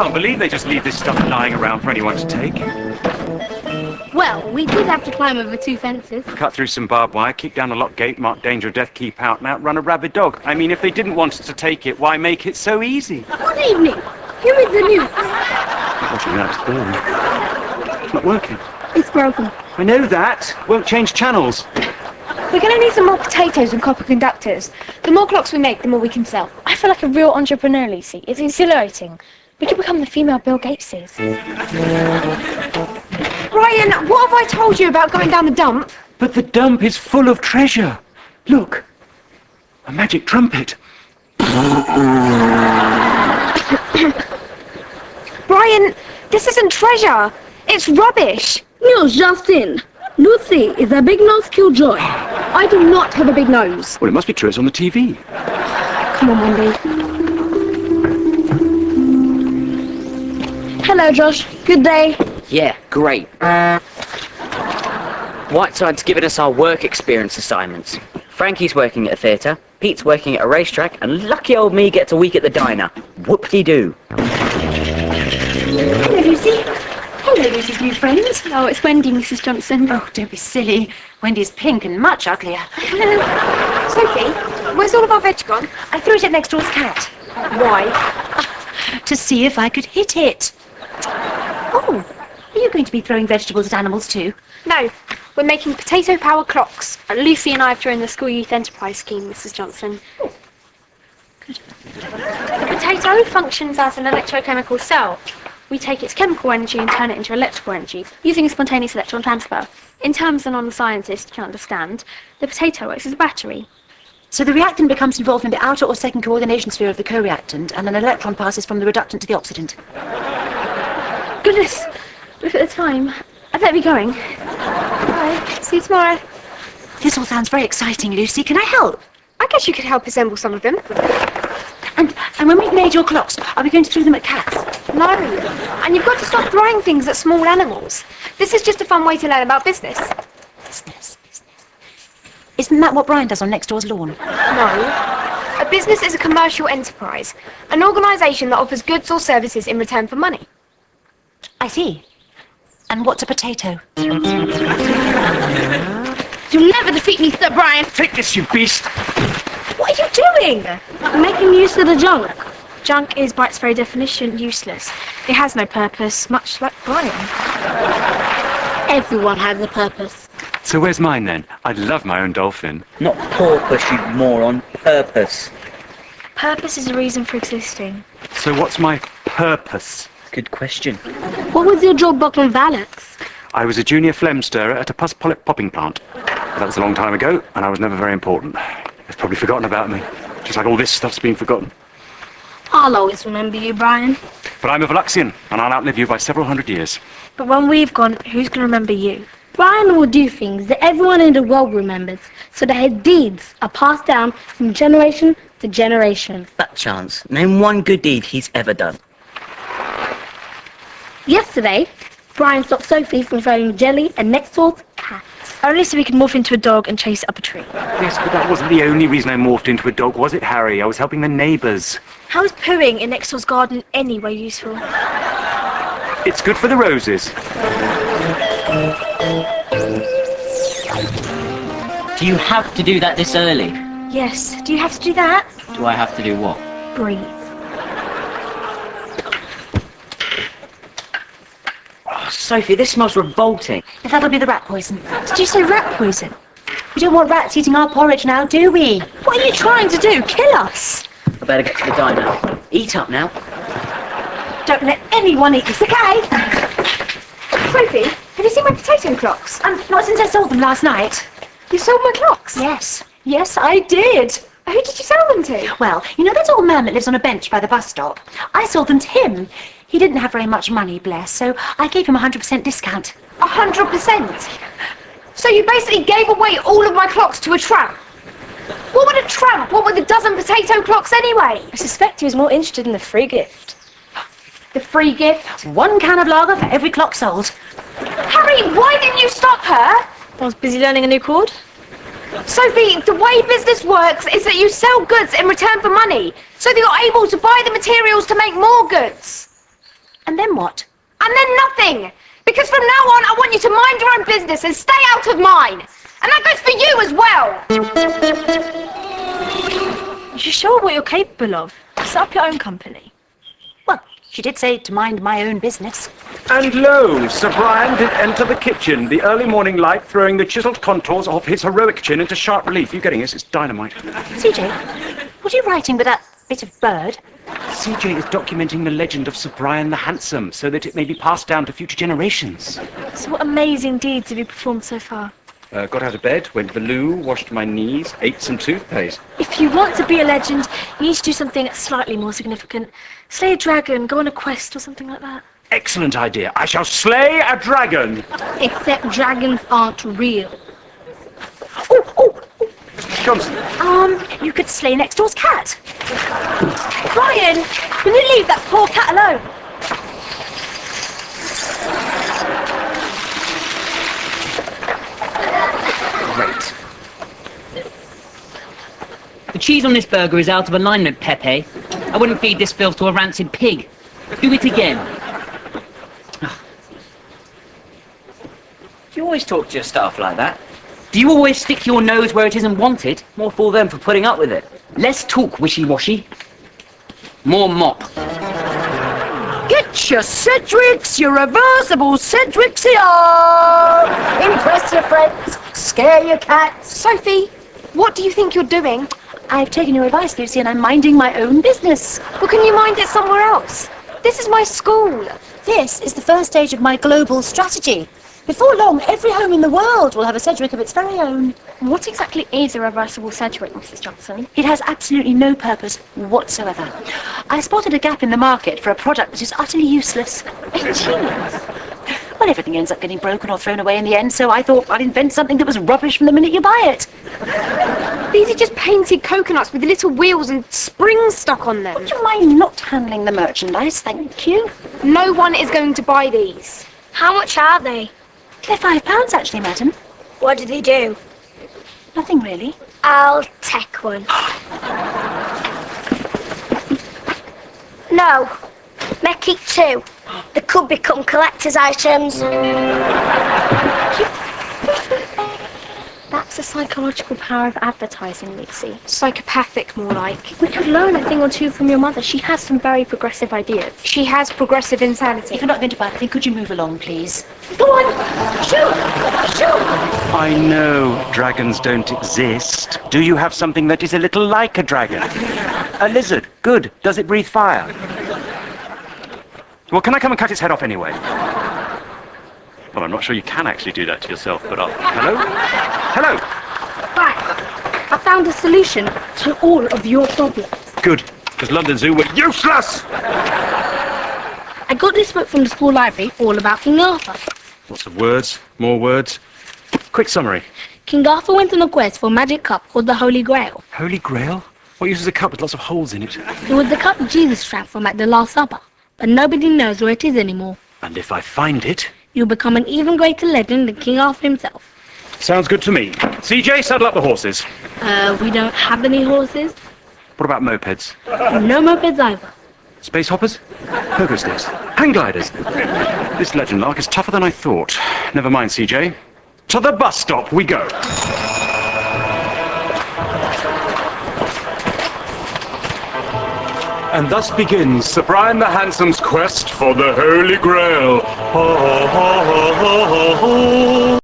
can't believe they just leave this stuff lying around for anyone to take. Well, we did have to climb over 2 fences. Cut through some barbed wire, kick down a locked gate, mark danger of death, keep out, and outrun a rabid dog. I mean, if they didn't want us to take it, why make it so easy? Good evening. Here is the news. Watching that, it's boring. It's not working. It's broken. I know that. Won't change channels. We're going to need some more potatoes and copper conductors. The more clocks we make, the more we can sell. I feel like a real entrepreneur, Lucy. It's exhilarating. We could become the female Bill Gateses. Brian, what have I told you about going down the dump? But the dump is full of treasure. Look, a magic trumpet. Brian, this isn't treasure. It's rubbish. News just in. Lucy is a big nose killjoy. I do not have a big nose. Well, it must be true. It's on the TV. Come on, Wendy. Hello, Josh. Good day. Yeah, great. Whiteside's given us our work experience assignments. Frankie's working at a theatre, Pete's working at a racetrack, and lucky old me gets a week at the diner. Whoop-de-doo. Hello, Lucy. Hello, Lucy's new friend. Oh, it's Wendy, Mrs. Johnson. Oh, don't be silly. Wendy's pink and much uglier. Sophie, where's all of our veg gone? I threw it at next door's cat. Why? To see if I could hit it. Oh, are you going to be throwing vegetables at animals too? No, we're making potato power clocks. Lucy and I have joined the School Youth Enterprise Scheme, Mrs. Johnson. Good. The potato functions as an electrochemical cell. We take its chemical energy and turn it into electrical energy, using a spontaneous electron transfer. In terms a non-scientist can understand, the potato works as a battery. So the reactant becomes involved in the outer or second coordination sphere of the co-reactant, and an electron passes from the reductant to the oxidant. Goodness, look at the time. I better be going. Bye. See you tomorrow. This all sounds very exciting, Lucy. Can I help? I guess you could help assemble some of them. And when we've made your clocks, are we going to throw them at cats? No, and you've got to stop throwing things at small animals. This is just a fun way to learn about business. Business. Isn't that what Brian does on next door's lawn? No. A business is a commercial enterprise, an organisation that offers goods or services in return for money. I see. And what's a potato? You'll never defeat me, Sir Brian. Take this, you beast! What are you doing? Making use of the junk. Junk is, by its very definition, useless. It has no purpose, much like Brian. Everyone has a purpose. So where's mine then? I'd love my own dolphin. Not porpoise, you moron. Purpose. Purpose is a reason for existing. So what's my purpose? Good question. What was your job back on Valix? I was a junior phlegm stirrer at a pus polyp popping plant. That was a long time ago, and I was never very important. They've probably forgotten about me, just like all this stuff's been forgotten. I'll always remember you, Brian. But I'm a Veluxian, and I'll outlive you by several hundred years. But when we've gone, who's going to remember you? Brian will do things that everyone in the world remembers, so that his deeds are passed down from generation to generation. That chance. Name one good deed he's ever done. Yesterday, Brian stopped Sophie from throwing jelly at next door's cat. Only so we could morph into a dog and chase it up a tree. Yes, but that wasn't the only reason I morphed into a dog, was it, Harry? I was helping the neighbours. How is pooing in next door's garden anyway useful? It's good for the roses. Do you have to do that this early? Yes. Do you have to do that? Do I have to do what? Breathe. Oh, Sophie, this smells revolting. That'll be the rat poison. Did you say rat poison? We don't want rats eating our porridge now, do we? What are you trying to do? Kill us? I better get to the diner. Eat up now. Don't let anyone eat this, okay? Sophie, have you seen my potato clocks? Not since I sold them last night. You sold my clocks? Yes, I did. Who did you sell them to? Well, you know that old man that lives on a bench by the bus stop? I sold them to him. He didn't have very much money, bless, so I gave him a 100% discount. 100%? So you basically gave away all of my clocks to a tramp? What would a tramp want with a dozen potato clocks anyway? I suspect he was more interested in the free gift. The free gift? 1 can of lager for every clock sold. Harry, why didn't you stop her? I was busy learning a new chord. Sophie, the way business works is that you sell goods in return for money, so that you're able to buy the materials to make more goods. And then what? And then nothing! Because from now on, I want you to mind your own business and stay out of mine! And that goes for you as well! You sure what you're capable of? Set up your own company. Well, she did say to mind my own business. And lo, Sir Brian did enter the kitchen, the early morning light throwing the chiselled contours of his heroic chin into sharp relief. You getting this? It's dynamite. CJ, what are you writing with that bit of bird? CJ is documenting the legend of Sir Brian the Handsome so that it may be passed down to future generations. So what amazing deeds have you performed so far? Got out of bed, went to the loo, washed my knees, ate some toothpaste. If you want to be a legend, you need to do something slightly more significant. Slay a dragon, go on a quest or something like that. Excellent idea. I shall slay a dragon. Except dragons aren't real. Johnson. You could slay next door's cat. Brian, will you leave that poor cat alone? Great. The cheese on this burger is out of alignment, Pepe. I wouldn't feed this filth to a rancid pig. Do it again. Do you always talk to your staff like that? Do you always stick your nose where it isn't wanted? More fool them for putting up with it. Less talk, wishy-washy. More mop. Get your Cedrics, your reversible Cedrics here! Impress your friends, scare your cats. Sophie, what do you think you're doing? I've taken your advice, Lucy, and I'm minding my own business. Well, can you mind it somewhere else? This is my school. This is the first stage of my global strategy. Before long, every home in the world will have a Cedric of its very own. What exactly is a reversible Cedric, Mrs. Johnson? It has absolutely no purpose whatsoever. I spotted a gap in the market for a product that is utterly useless. Ingenious. Well, everything ends up getting broken or thrown away in the end, so I thought I'd invent something that was rubbish from the minute you buy it. These are just painted coconuts with little wheels and springs stuck on them. Would you mind not handling the merchandise, thank you? No one is going to buy these. How much are they? They're £5 actually, madam. What do they do? Nothing really. I'll take one. No, make it 2. They could become collector's items. That's the psychological power of advertising, Lucy. Psychopathic, more like. We could learn a thing or two from your mother. She has some very progressive ideas. She has progressive insanity. If you're not going to buy anything, could you move along, please? Go on, shoot, shoot. I know dragons don't exist. Do you have something that is a little like a dragon? A lizard. Good. Does it breathe fire? Well, can I come and cut its head off anyway? Well, I'm not sure you can actually do that to yourself, but I'll... Hello? Hello? Right, I found a solution to all of your problems. Good, because London Zoo were useless! I got this book from the school library all about King Arthur. Lots of words, more words. Quick summary. King Arthur went on a quest for a magic cup called the Holy Grail. Holy Grail? What uses a cup with lots of holes in it? It was the cup Jesus drank from at the Last Supper, but nobody knows where it is anymore. And if I find it... You'll become an even greater legend than King Arthur himself. Sounds good to me. CJ, saddle up the horses. We don't have any horses. What about mopeds? No mopeds either. Space hoppers? Pogo sticks? Hang gliders? This legend lark is tougher than I thought. Never mind, CJ. To the bus stop we go. And thus begins Sir Brian the Handsome's quest for the Holy Grail. Ho, ho, ho, ho, ho, ho.